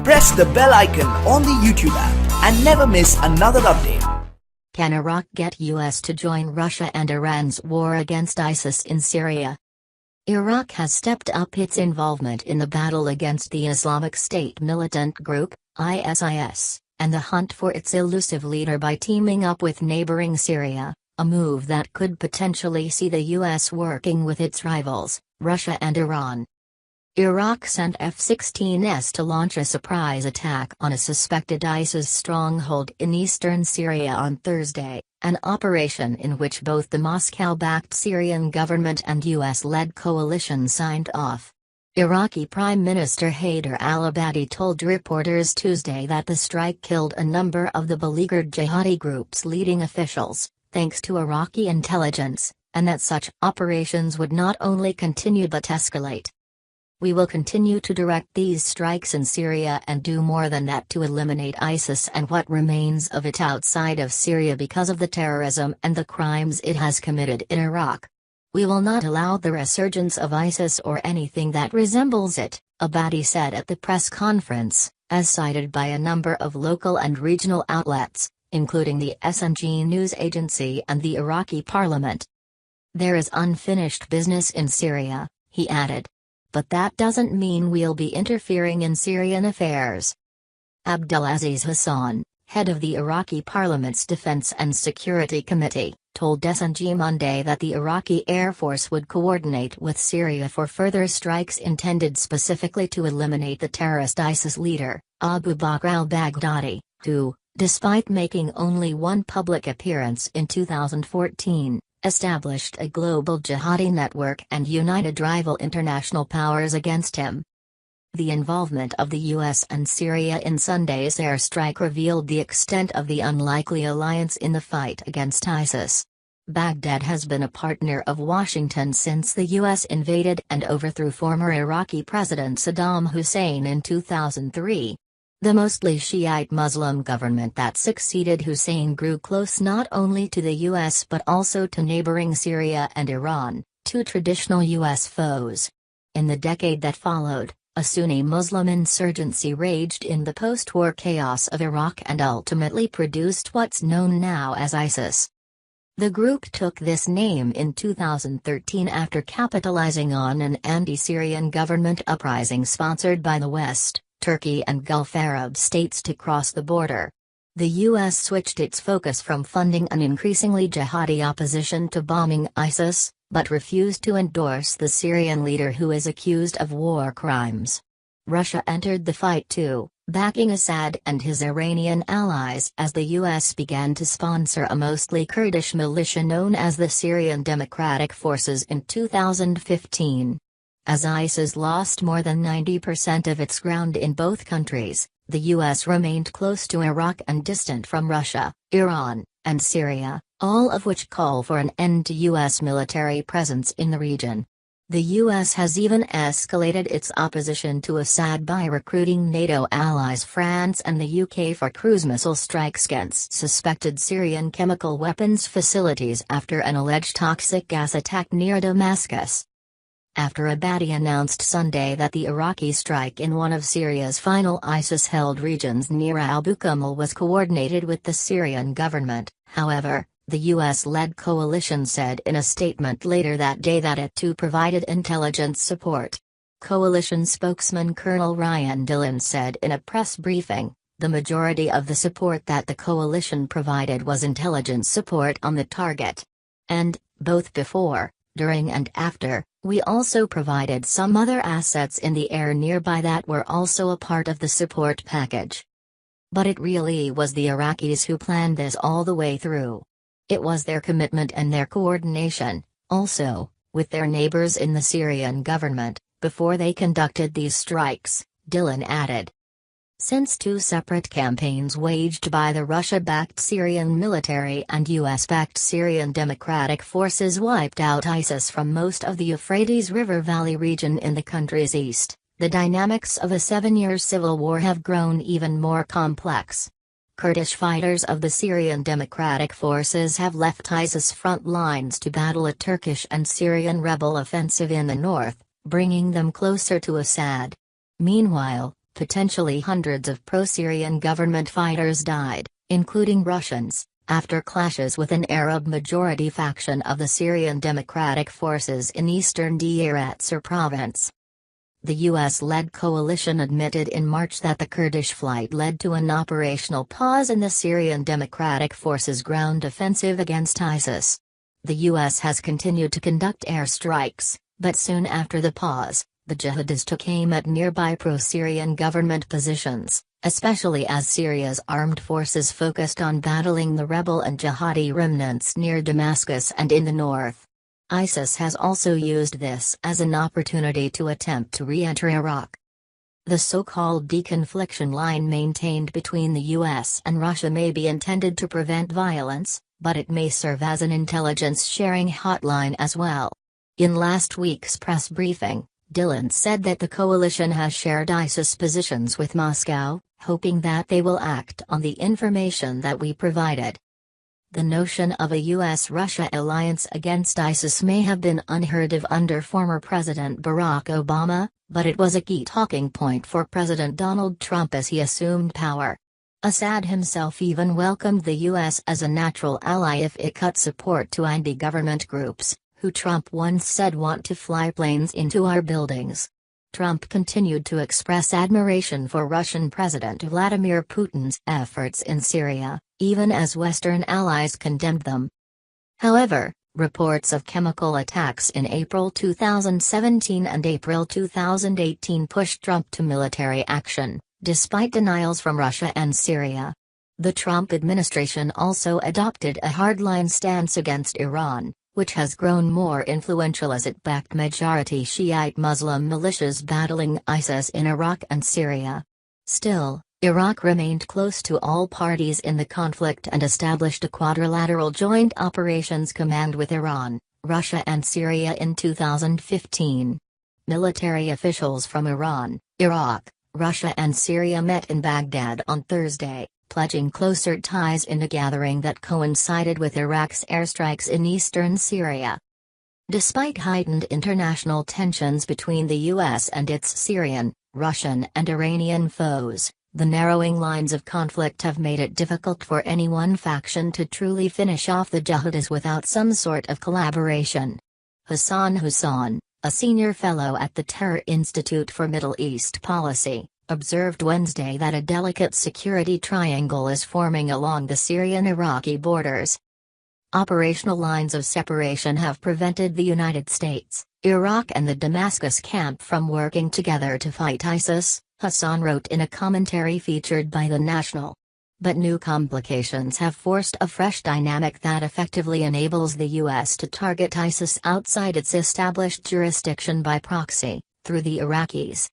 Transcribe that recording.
Press the bell icon on the YouTube app and never miss another update. Can Iraq get US to join Russia and Iran's war against ISIS in Syria? Iraq has stepped up its involvement in the battle against the Islamic State militant group, ISIS, and the hunt for its elusive leader by teaming up with neighboring Syria, a move that could potentially see the US working with its rivals, Russia and Iran. Iraq sent F-16s to launch a surprise attack on a suspected ISIS stronghold in eastern Syria on Thursday, an operation in which both the Moscow-backed Syrian government and US-led coalition signed off. Iraqi Prime Minister Haider al-Abadi told reporters Tuesday that the strike killed a number of the beleaguered jihadi group's leading officials, thanks to Iraqi intelligence, and that such operations would not only continue but escalate. "We will continue to direct these strikes in Syria and do more than that to eliminate ISIS and what remains of it outside of Syria because of the terrorism and the crimes it has committed in Iraq. We will not allow the resurgence of ISIS or anything that resembles it," Abadi said at the press conference, as cited by a number of local and regional outlets, including the SNG news agency and the Iraqi parliament. "There is unfinished business in Syria," he added. "But that doesn't mean we'll be interfering in Syrian affairs." Abdulaziz Hassan, head of the Iraqi Parliament's Defense and Security Committee, told SNG Monday that the Iraqi Air Force would coordinate with Syria for further strikes intended specifically to eliminate the terrorist ISIS leader, Abu Bakr al-Baghdadi, who, despite making only one public appearance in 2014, established a global jihadi network and united rival international powers against him. The involvement of the US and Syria in Sunday's airstrike revealed the extent of the unlikely alliance in the fight against ISIS. Baghdad has been a partner of Washington since the US invaded and overthrew former Iraqi President Saddam Hussein in 2003. The mostly Shiite Muslim government that succeeded Hussein grew close not only to the US but also to neighboring Syria and Iran, two traditional US foes. In the decade that followed, a Sunni Muslim insurgency raged in the post-war chaos of Iraq and ultimately produced what's known now as ISIS. The group took this name in 2013 after capitalizing on an anti-Syrian government uprising sponsored by the West, Turkey and Gulf Arab states to cross the border. The US switched its focus from funding an increasingly jihadi opposition to bombing ISIS, but refused to endorse the Syrian leader who is accused of war crimes. Russia entered the fight too, backing Assad and his Iranian allies as the US began to sponsor a mostly Kurdish militia known as the Syrian Democratic Forces in 2015. As ISIS lost more than 90% of its ground in both countries, the US remained close to Iraq and distant from Russia, Iran, and Syria, all of which call for an end to US military presence in the region. The US has even escalated its opposition to Assad by recruiting NATO allies France and the UK for cruise missile strikes against suspected Syrian chemical weapons facilities after an alleged toxic gas attack near Damascus. After Abadi announced Sunday that the Iraqi strike in one of Syria's final ISIS-held regions near al-Bukamal was coordinated with the Syrian government, however, the US-led coalition said in a statement later that day that it too provided intelligence support. Coalition spokesman Colonel Ryan Dillon said in a press briefing, "The majority of the support that the coalition provided was intelligence support on the target. And, both before, during and after, we also provided some other assets in the air nearby that were also a part of the support package." But it really was the Iraqis who planned this all the way through. It was their commitment and their coordination, also, with their neighbors in the Syrian government, before they conducted these strikes, Dillon added. Since two separate campaigns waged by the Russia-backed Syrian military and US-backed Syrian Democratic Forces wiped out ISIS from most of the Euphrates River Valley region in the country's east, the dynamics of a 7-year civil war have grown even more complex. Kurdish fighters of the Syrian Democratic Forces have left ISIS front lines to battle a Turkish and Syrian rebel offensive in the north, bringing them closer to Assad. Meanwhile, potentially hundreds of pro-Syrian government fighters died, including Russians, after clashes with an Arab-majority faction of the Syrian Democratic Forces in eastern al-Assad province. The US-led coalition admitted in March that the Kurdish flight led to an operational pause in the Syrian Democratic Forces' ground offensive against ISIS. The US has continued to conduct airstrikes, but soon after the pause, the jihadists took aim at nearby pro-Syrian government positions, especially as Syria's armed forces focused on battling the rebel and jihadi remnants near Damascus and in the north. ISIS has also used this as an opportunity to attempt to re-enter Iraq. The so-called deconfliction line maintained between the US and Russia may be intended to prevent violence, but it may serve as an intelligence-sharing hotline as well. In last week's press briefing, Dillon said that the coalition has shared ISIS positions with Moscow, hoping that they will act on the information that we provided. The notion of a US-Russia alliance against ISIS may have been unheard of under former President Barack Obama, but it was a key talking point for President Donald Trump as he assumed power. Assad himself even welcomed the US as a natural ally if it cut support to anti-government groups, who Trump once said want to fly planes into our buildings. Trump continued to express admiration for Russian President Vladimir Putin's efforts in Syria, even as Western allies condemned them. However, reports of chemical attacks in April 2017 and April 2018 pushed Trump to military action, despite denials from Russia and Syria. The Trump administration also adopted a hardline stance against Iran, which has grown more influential as it backed majority Shiite Muslim militias battling ISIS in Iraq and Syria. Still, Iraq remained close to all parties in the conflict and established a quadrilateral joint operations command with Iran, Russia and Syria in 2015. Military officials from Iran, Iraq, Russia and Syria met in Baghdad on Thursday, pledging closer ties in a gathering that coincided with Iraq's airstrikes in eastern Syria. Despite heightened international tensions between the US and its Syrian, Russian and Iranian foes, the narrowing lines of conflict have made it difficult for any one faction to truly finish off the jihadis without some sort of collaboration. Hassan Hussain, a senior fellow at the Terror Institute for Middle East Policy, observed Wednesday that a delicate security triangle is forming along the Syrian-Iraqi borders. Operational lines of separation have prevented the United States, Iraq and the Damascus camp from working together to fight ISIS, Hassan wrote in a commentary featured by The National. But new complications have forced a fresh dynamic that effectively enables the U.S. to target ISIS outside its established jurisdiction by proxy, through the Iraqis.